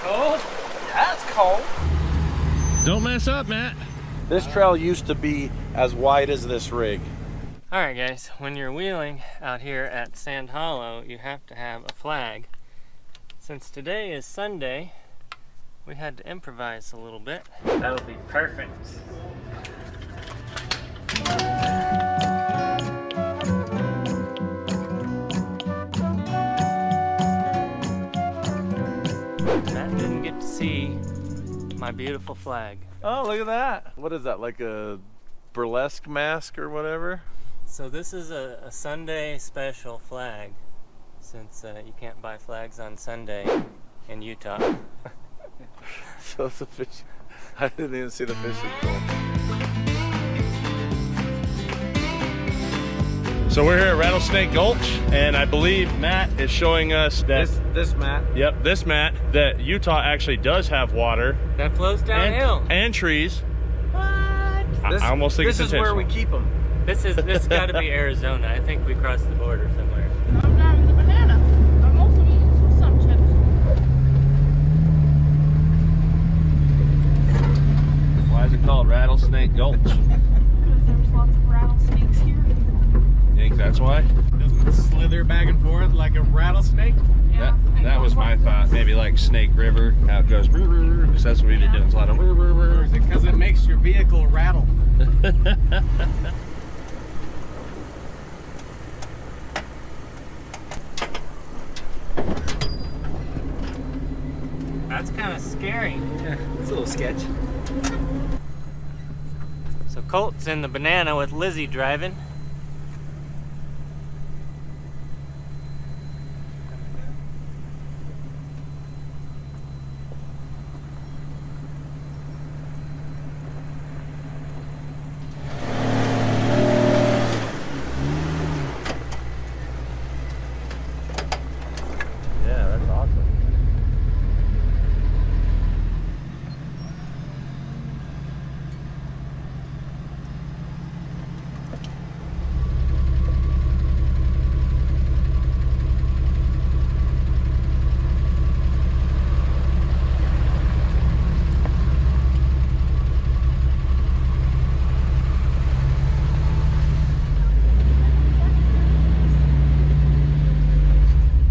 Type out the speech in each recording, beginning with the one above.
Cold? Yeah, it's cold. Don't mess up, Matt. This trail used to be as wide as this rig. All right, guys, when you're wheeling out here at Sand Hollow, you have to have a flag. Since today is Sunday, we had to improvise a little bit. That'll be perfect. Matt didn't get to see my beautiful flag. Oh, look at that. What is that, like a burlesque mask or whatever? So this is a Sunday special flag, since you can't buy flags on Sunday in Utah. So it's a fish. I didn't even see the fishing pole. So we're here at Rattlesnake Gulch, and I believe Matt is showing us that This mat. Yep, this Matt, that Utah actually does have water That flows downhill. and trees. What? I almost think this it's is where we intentional. keep them. This got to be Arizona. I think we crossed the border somewhere. I'm driving the banana. I'm also eating some chips. Why is it called Rattlesnake Gulch? Because there's lots of rattlesnakes here. You think that's why? Doesn't it slither back and forth like a rattlesnake? Yeah, That was my thought. Maybe like Snake River, how it goes, because that's what we've been doing. It's a lot of. Or is it because it makes your vehicle rattle? That's kind of scary. Yeah, it's a little sketch. So Colt's in the banana with Lizzie driving. Yeah, that's awesome.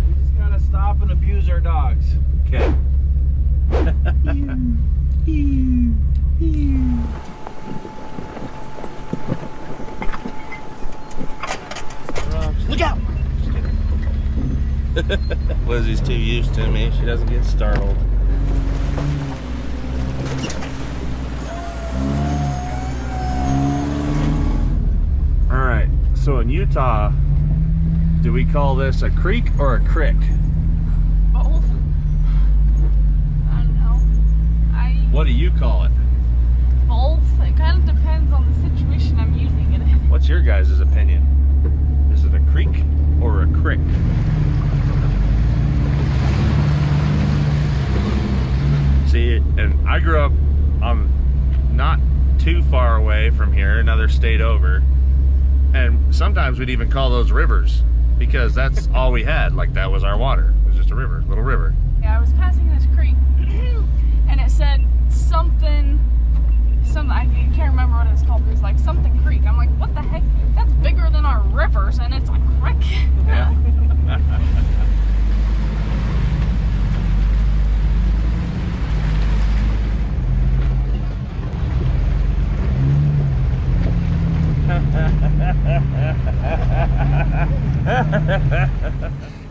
We just gotta stop and abuse our dogs. Okay. Look out! Lizzie's too used to me. She doesn't get startled. All right. So in Utah, do we call this a creek or a crick? Both. I don't know. What do you call it? Both. It kind of depends on the situation I'm using it in. What's your guys' opinion? Is it a creek or a crick? See, and I grew up not too far away from here, another state over, and sometimes we'd even call those rivers because that's all we had. Like, that was our water. It was just a river, little river. Yeah, I was passing this creek and it said something, I can't remember what it was called, but it was like something creek. I'm like, what the heck? That's bigger than our rivers and it's a creek. Yeah.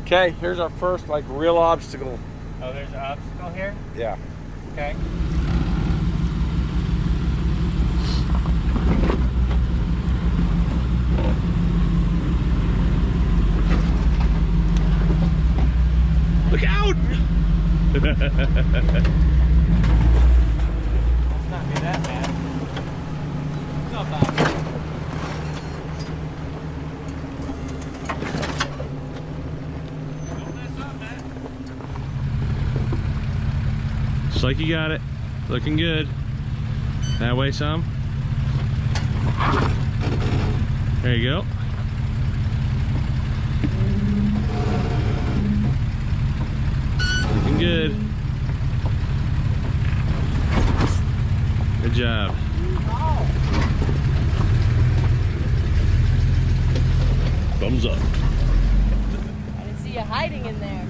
Okay, here's our first like real obstacle. Oh, there's an obstacle here? Yeah. Okay. Look out! Let's not be that bad. It's not bad. Just like you got it. Looking good. That way some. There you go. Looking good. Good job. Thumbs up. I didn't see you hiding in there.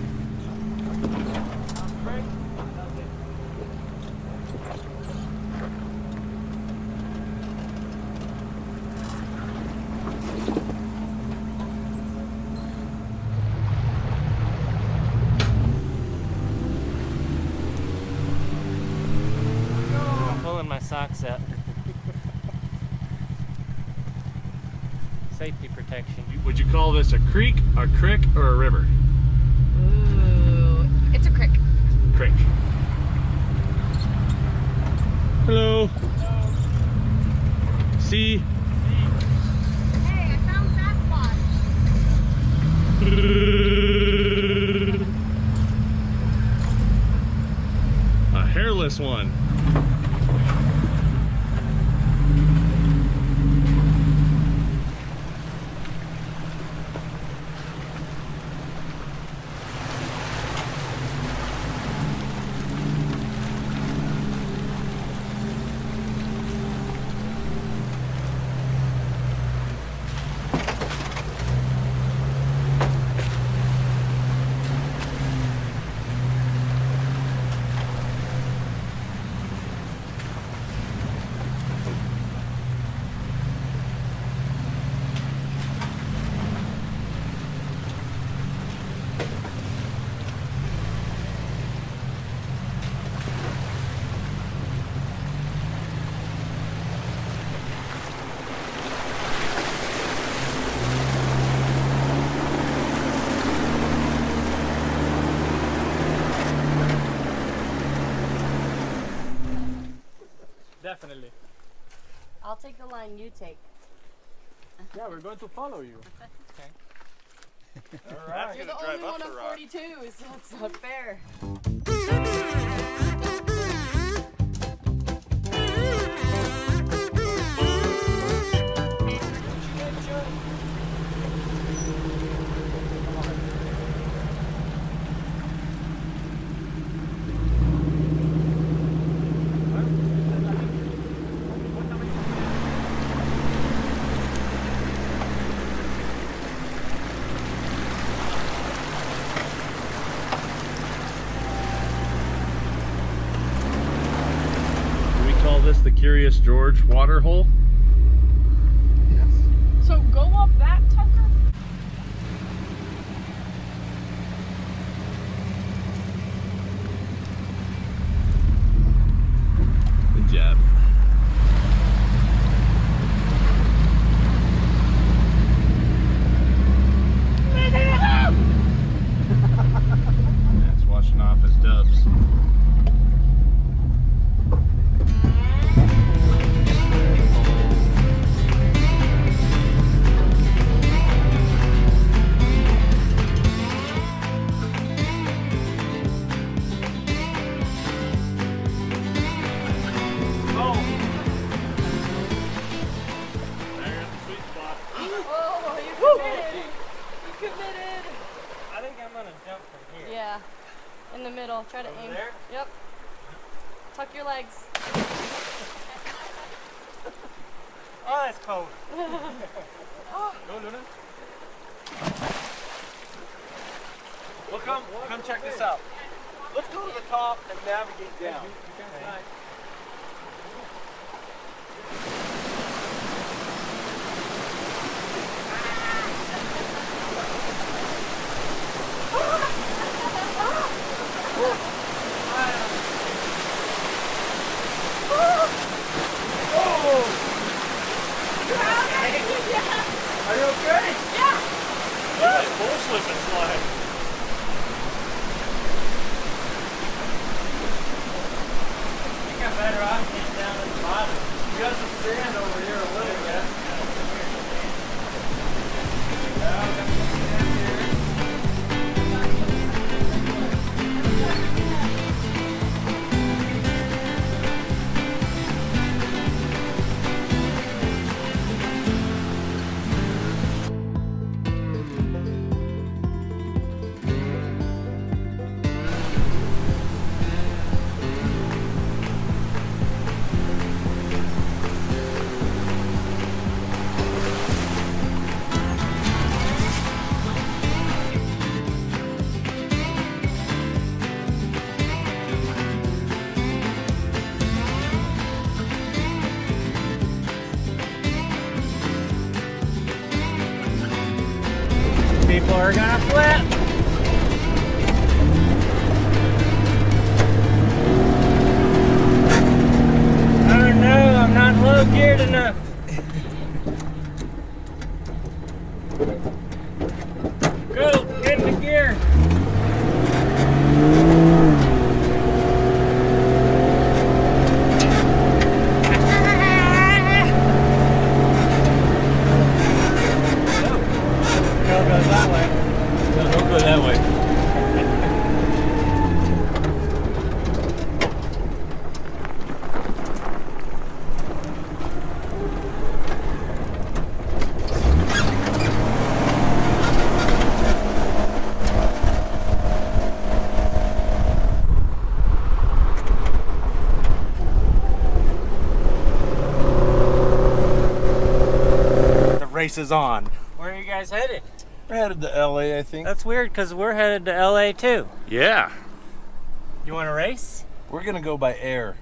I'm pulling my socks up. Safety protection. Would you call this a creek, a crick, or a river? Ooh, it's a crick. Crick. Hello. See? Hey, I found Sasquatch. A hairless one. Definitely. I'll take the line you take. Yeah, we're going to follow you. All right. You're the only one on 42, so it's not fair. This the Curious George water hole. So go up that, Tucker. Good job. That's washing off his dubs. Oh, you committed. You committed. I think I'm gonna jump from here. Yeah, in the middle. Try to Over aim. there? Yep. Tuck your legs. Oh, that's cold. Go, Luna. Well, come check this out. Let's go to the top and navigate down. Are you okay? Yeah. Full slip and slide. I think I'm better off getting down at the bottom. You got some sand over here a little bit. We're gonna flip. Oh no, I'm not low geared enough. Go, get in the gear. Go that way. No, don't go that way. The race is on. Where are you guys headed? We're headed to LA, I think. That's weird because we're headed to LA too. Yeah. You want to race? We're gonna go by air.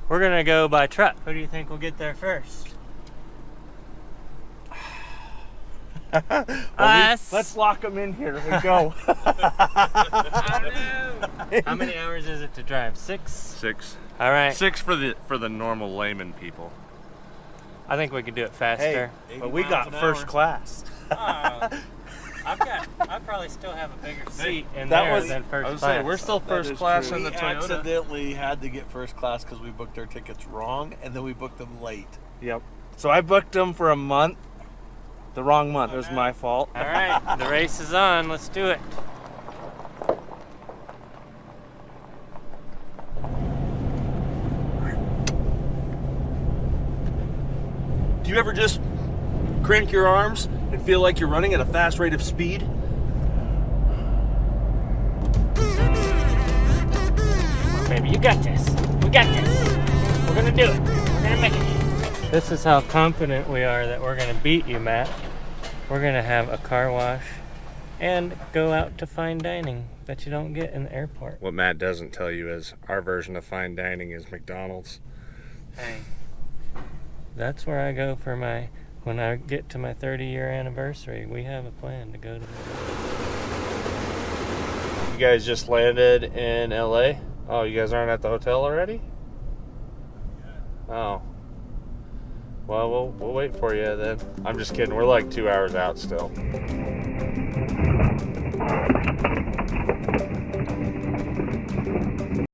We're gonna go by truck. Who do you think will get there first? Us. Let's lock them in here and go. I don't know. How many hours is it to drive? 6? 6. All right. 6 for the normal layman people. I think we could do it faster. But we got first class. Oh, I probably still have a bigger seat in that there was- than first I was class. saying, we're still That first is class true. in the We Toyota. accidentally had to get first class because we booked our tickets wrong, and then we booked them late. Yep. So I booked them for a month. The wrong month. It was my fault. All right, the race is on. Let's do it. Do you ever just crank your arms and feel like you're running at a fast rate of speed? Come on, baby, you got this. We got this. We're gonna do it. We're gonna make it. This is how confident we are that we're gonna beat you, Matt. We're gonna have a car wash and go out to fine dining that you don't get in the airport. What Matt doesn't tell you is our version of fine dining is McDonald's. Hey, that's where I go for when I get to my 30-year anniversary. We have a plan to go to. You guys just landed in LA? Oh, you guys aren't at the hotel already? Oh. Well, we'll wait for you then. I'm just kidding. We're like 2 hours out still.